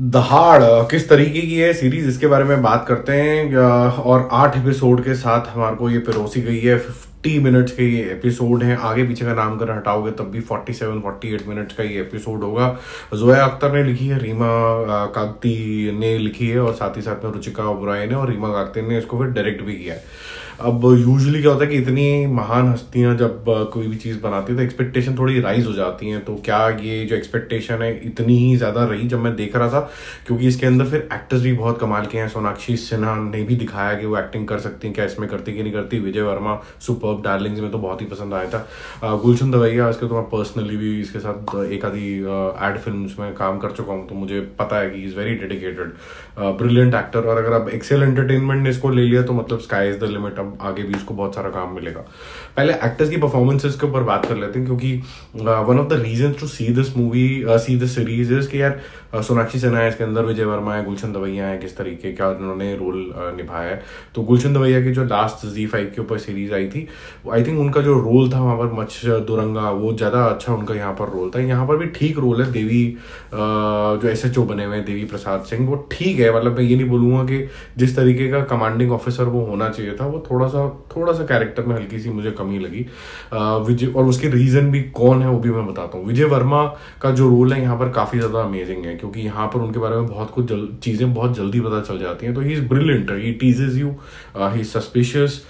दहाड़ किस तरीके की है सीरीज, इसके बारे में बात करते हैं। और 8 एपिसोड के साथ हमारे को ये पिरोसी गई है। 50 मिनट्स के ये एपिसोड हैं, आगे पीछे का नाम कर हटाओगे तब भी 47-48 मिनट्स का ये एपिसोड होगा। जोया अख्तर ने लिखी है, रीमा कागती ने लिखी है और साथ ही साथ में रुचिका ओबराय ने और रीमा कागती ने इसको फिर डायरेक्ट भी किया है। अब यूजुअली क्या होता है कि इतनी महान हस्तियां जब कोई भी चीज़ बनाती है तो एक्सपेक्टेशन थोड़ी राइज हो जाती हैं। तो क्या ये जो एक्सपेक्टेशन है इतनी ही ज़्यादा रही जब मैं देख रहा था, क्योंकि इसके अंदर फिर एक्टर्स भी बहुत कमाल के हैं। सोनाक्षी सिन्हा ने भी दिखाया कि वो एक्टिंग कर सकती हैं, क्या इसमें करती कि नहीं करती। विजय वर्मा सुपर्ब, डार्लिंग्स में तो बहुत ही पसंद आया था। गुलशन दवैया, इसके तो मैं पर्सनली भी इसके साथ एक आधी एड फिल्म में काम कर चुका हूँ, तो मुझे पता है कि is very dedicated, brilliant actor. और अगर अब एक्सेल एंटरटेनमेंट ने इसको ले लिया तो मतलब स्काई इज द लिमिट, अब आगे भी इसको बहुत सारा काम मिलेगा। पहले एक्टर्स की परफॉर्मेंसेस के ऊपर बात कर लेते हैं, क्योंकि one of the reasons to see this movie, see this series is कि यार सोनाक्षी सिन्हा है इसके अंदर, विजय वर्मा है, गुलशन दवैया है, किस तरीके का उन्होंने रोल निभाया है। तो गुलशन दवैया की जो लास्ट ZEE5 के ऊपर सीरीज आई थी, आई थिंक उनका जो रोल था वहाँ पर मच दुरंगा, वो ज़्यादा अच्छा उनका यहाँ पर रोल था। यहाँ पर भी ठीक रोल है। देवी जो SHO बने हुए हैं, देवी प्रसाद सिंह, वो ठीक है। मतलब मैं ये नहीं बोलूँगा कि जिस तरीके का कमांडिंग ऑफिसर वो होना चाहिए था, वो थोड़ा सा कैरेक्टर में हल्की सी मुझे कमी लगी। विजय, और उसके रीजन भी कौन है वो भी मैं बताता हूँ। विजय वर्मा का जो रोल है यहाँ पर काफ़ी ज़्यादा अमेजिंग है, क्योंकि यहाँ पर उनके बारे में बहुत कुछ चीज़ें बहुत जल्दी पता चल जाती हैं। तो he is brilliant, he teases you, he is suspicious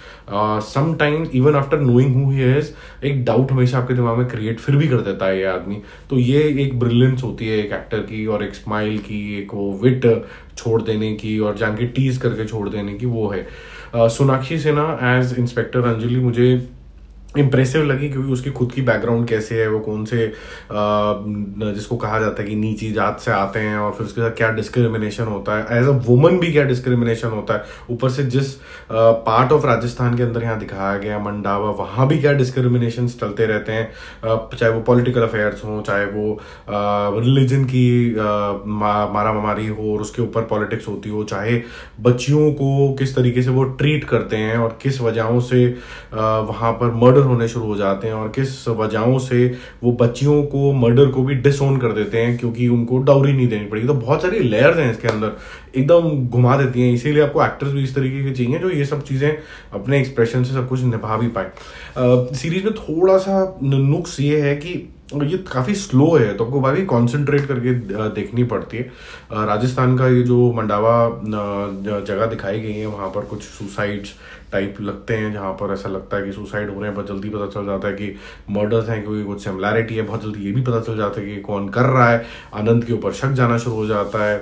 sometimes even after knowing who he is. एक डाउट हमेशा आपके दिमाग में क्रिएट फिर भी कर देता है ये आदमी। तो ये एक ब्रिलियंस होती है एक एक्टर की, और एक स्माइल की, एक वो विट छोड़ देने की और जान के टीज करके छोड़ देने की, वो है। सोनाक्षी सिन्हा एज इंस्पेक्टर अंजलि मुझे इम्प्रेसिव लगी, क्योंकि उसकी खुद की बैकग्राउंड कैसे है, वो कौन से जिसको कहा जाता है कि नीची जात से आते हैं, और फिर उसके साथ क्या डिस्क्रिमिनेशन होता है, एज अ वुमन भी क्या डिस्क्रिमिनेशन होता है, ऊपर से जिस पार्ट ऑफ राजस्थान के अंदर यहाँ दिखाया गया मंडावा, वहाँ भी क्या डिस्क्रिमिनेशन चलते रहते हैं, चाहे वो पॉलिटिकल अफेयर्स हों, चाहे वो रिलीजन की मारामारी हो और उसके ऊपर पॉलिटिक्स होती हो, चाहे बच्चियों को किस तरीके से वो ट्रीट करते हैं और किस वजहों से वहाँ पर मर्डर होने शुरू हो जाते हैं, और किस वजहों से वो बच्चियों को मर्डर को भी डिसओन कर देते हैं क्योंकि उनको डाउरी नहीं देनी पड़ेगी। तो बहुत सारी लेयर्स हैं इसके अंदर, एकदम घुमा देती हैं। इसीलिए आपको एक्टर्स भी इस तरीके के चाहिए जो ये सब चीज़ें अपने एक्सप्रेशन से सब कुछ निभा भी पाए। सीरीज में थोड़ा सा नुक्स ये है कि ये काफ़ी स्लो है, तो आपको भाई कॉन्सेंट्रेट करके देखनी पड़ती है। राजस्थान का ये जो मंडावा जगह दिखाई गई है, वहाँ पर कुछ सुसाइड्स टाइप लगते हैं, जहाँ पर ऐसा लगता है कि सुसाइड हो रहे हैं। बहुत जल्दी पता चल जाता है कि मर्डर्स हैं, क्योंकि कुछ सिमिलैरिटी है। बहुत जल्दी ये भी पता चल जाता है कि कौन कर रहा है। आनंद के ऊपर शक जाना शुरू हो जाता है,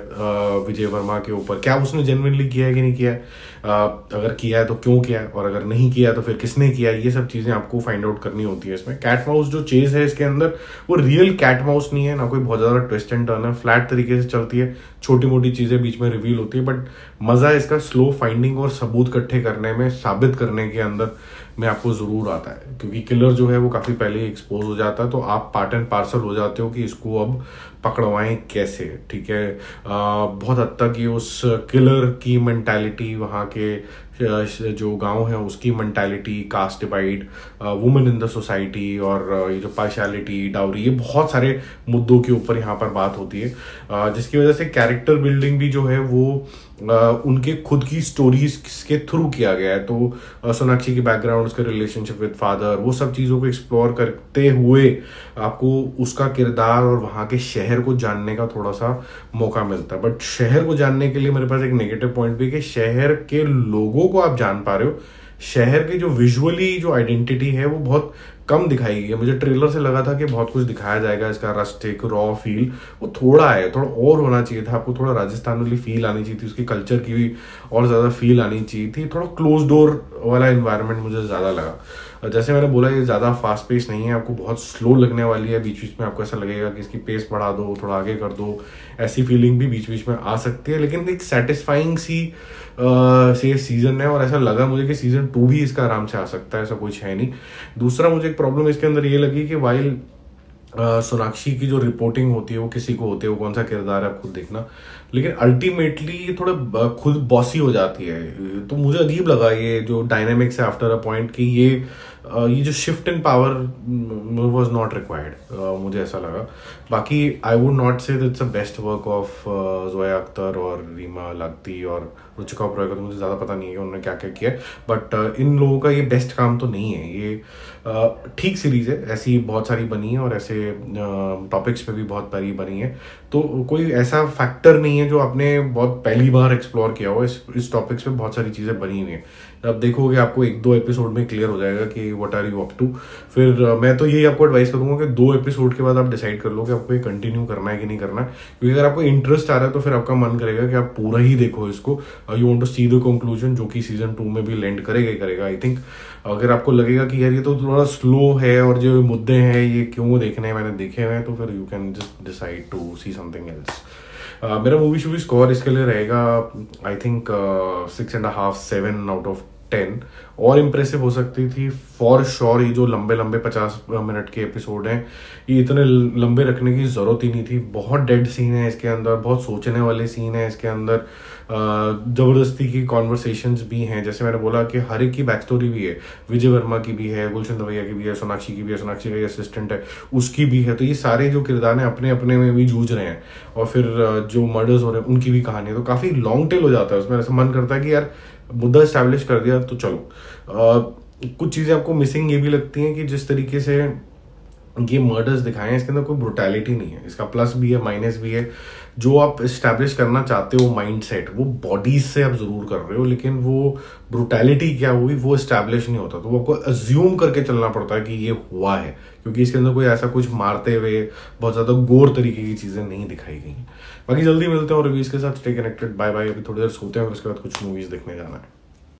विजय वर्मा के ऊपर, क्या उसने जेन्युइनली किया है कि नहीं किया है, अगर किया है तो क्यों किया है, और अगर नहीं किया है तो फिर किसने किया है। ये सब चीज़ें आपको फाइंड आउट करनी होती है इसमें। कैट माउस जो चेज है इसके अंदर, वो रियल कैट माउस नहीं है, ना कोई बहुत ज़्यादा ट्विस्ट एंड टर्न है, फ्लैट तरीके से चलती है, छोटी मोटी चीज़ें बीच में रिवील होती है, बट मज़ा इसका स्लो फाइंडिंग और सबूत इकट्ठे करने में, साबित करने के अंदर में आपको ज़रूर आता है। क्योंकि किलर जो है वो काफ़ी पहले ही एक्सपोज हो जाता है, तो आप पार्ट एंड पार्सल हो जाते हो कि इसको अब पकड़वाएं कैसे। ठीक है, बहुत हद तक ये उस किलर की मेंटालिटी, वहाँ के जो गांव है उसकी mentality, caste divide, women in the society, और ये जो पार्शियलिटी, डाउरी, ये बहुत सारे मुद्दों के ऊपर यहाँ पर बात होती है, जिसकी वजह से कैरेक्टर बिल्डिंग भी जो है वो उनके खुद की स्टोरीज के थ्रू किया गया है। तो सोनाक्षी की बैकग्राउंड, उसके रिलेशनशिप विद फादर, वो सब चीज़ों को एक्सप्लोर करते हुए आपको उसका किरदार और वहाँ के शहर को जानने का थोड़ा सा मौका मिलता है। बट शहर को जानने के लिए मेरे पास एक नेगेटिव पॉइंट भी है कि शहर के लोगों को आप जान पा रहे हो, शहर के जो विजुअली जो आइडेंटिटी है वो बहुत कम दिखाई गई है। मुझे ट्रेलर से लगा था कि बहुत कुछ दिखाया जाएगा, इसका रस्टिक रॉ फील वो थोड़ा है, थोड़ा और होना चाहिए था। आपको थोड़ा राजस्थान वाली फील आनी चाहिए थी, उसकी कल्चर की भी और ज़्यादा फील आनी चाहिए थी। थोड़ा क्लोज डोर वाला इन्वायरमेंट मुझे ज़्यादा लगा। जैसे मैंने बोला, ये ज़्यादा फास्ट पेस नहीं है, आपको बहुत स्लो लगने वाली है। बीच बीच में आपको ऐसा लगेगा कि इसकी पेस बढ़ा दो, थोड़ा आगे कर दो, ऐसी फीलिंग भी बीच बीच में आ सकती है। लेकिन एक सेटिस्फाइंग सी से सीजन है, और ऐसा लगा मुझे कि सीजन 2 भी इसका आराम से आ सकता है, ऐसा कुछ है नहीं। दूसरा मुझे एक प्रॉब्लम इसके अंदर ये लगी कि वाइल सोनाक्षी की जो रिपोर्टिंग होती है वो किसी को होती है, वो कौन सा किरदार है आप खुद देखना, लेकिन अल्टीमेटली ये थोड़ा खुद बॉसी हो जाती है। तो मुझे अजीब लगा ये जो डायनेमिक्स है आफ्टर अ पॉइंट, कि ये ये जो shift in power was not required, मुझे ऐसा लगा। बाकी आई वुड नॉट से that's a best work of Zoya Akhtar और रीमा लागती और रुचिका ओबरॉय का, तो मुझे ज़्यादा पता नहीं है कि उन्होंने क्या क्या किया, बट इन लोगों का ये बेस्ट काम तो नहीं है। ये ठीक सीरीज़ है, ऐसी बहुत सारी बनी है और ऐसे टॉपिक्स पे भी बहुत सारी बनी है, तो कोई ऐसा फैक्टर नहीं है जो आपने बहुत पहली बार एक्सप्लोर किया हो। इस टॉपिक्स पे बहुत सारी चीज़ें बनी हुई हैं, अब देखोगे आपको 1-2 एपिसोड में क्लियर हो जाएगा कि what are you up to. फिर मैं तो यही आपको एडवाइस करूंगा कि 2 एपिसोड के बाद आप डिसाइड कर लो कि आपको ये कंटिन्यू करना है कि नहीं करना है, क्योंकि अगर आपको इंटरेस्ट आ रहा है तो फिर आपका मन करेगा कि आप पूरा ही देखो इसको। You want to see the conclusion, जो कि सीजन 2 में भी लैंड करेगा ही करेगा आई थिंक। अगर आपको लगेगा कि यार ये तो थोड़ा स्लो है और जो मुद्दे हैं ये क्यों देखने हैं, मैंने देखे हुए हैं, तो फिर you can just decide to see something else. मेरा मूवी शूवी स्कोर इसके लिए रहेगा आई थिंक 6.5 7 आउट ऑफ 10। और इम्प्रेसिव हो सकती थी फॉर श्योर। ये जो लंबे लंबे 50 मिनट के एपिसोड हैं, ये इतने लंबे रखने की ज़रूरत ही नहीं थी। बहुत डेड सीन है इसके अंदर, बहुत सोचने वाले सीन है इसके अंदर, ज़बरदस्ती की कॉन्वर्सेशंस भी हैं। जैसे मैंने बोला कि हर एक की बैक स्टोरी भी है, विजय वर्मा की भी है, गुलशन दवैया की भी है, सोनाक्षी की भी है, सोनाक्षी का असिस्टेंट है उसकी भी है। तो ये सारे जो किरदार हैं अपने अपने में भी जूझ रहे हैं, और फिर जो मर्डर्स हो रहे हैं उनकी भी कहानी है, तो काफ़ी लॉन्ग टेल हो जाता है उसमें। ऐसा मन करता है कि यार मुद्दा इस्टेब्लिश कर दिया तो चलो। कुछ चीज़ें आपको मिसिंग ये भी लगती हैं कि जिस तरीके से ये मर्डर्स दिखाए हैं, इसके अंदर कोई ब्रुटैलिटी नहीं है। इसका प्लस भी है माइनस भी है। जो आप इस्टेब्लिश करना चाहते हो माइंडसेट, वो बॉडीज से आप जरूर कर रहे हो, लेकिन वो ब्रुटैलिटी क्या हुई वो इस्टेब्लिश नहीं होता, तो वो आपको अज्यूम करके चलना पड़ता है कि ये हुआ है, क्योंकि इसके अंदर कोई ऐसा कुछ मारते हुए बहुत ज़्यादा गोर तरीके की चीज़ें नहीं दिखाई गई। बाकी जल्दी मिलते हैं और रिव्यूज के साथ। Stay connected, bye bye. अभी थोड़ी देर सोते हैं और उसके बाद कुछ मूवीज़ देखने जाना है।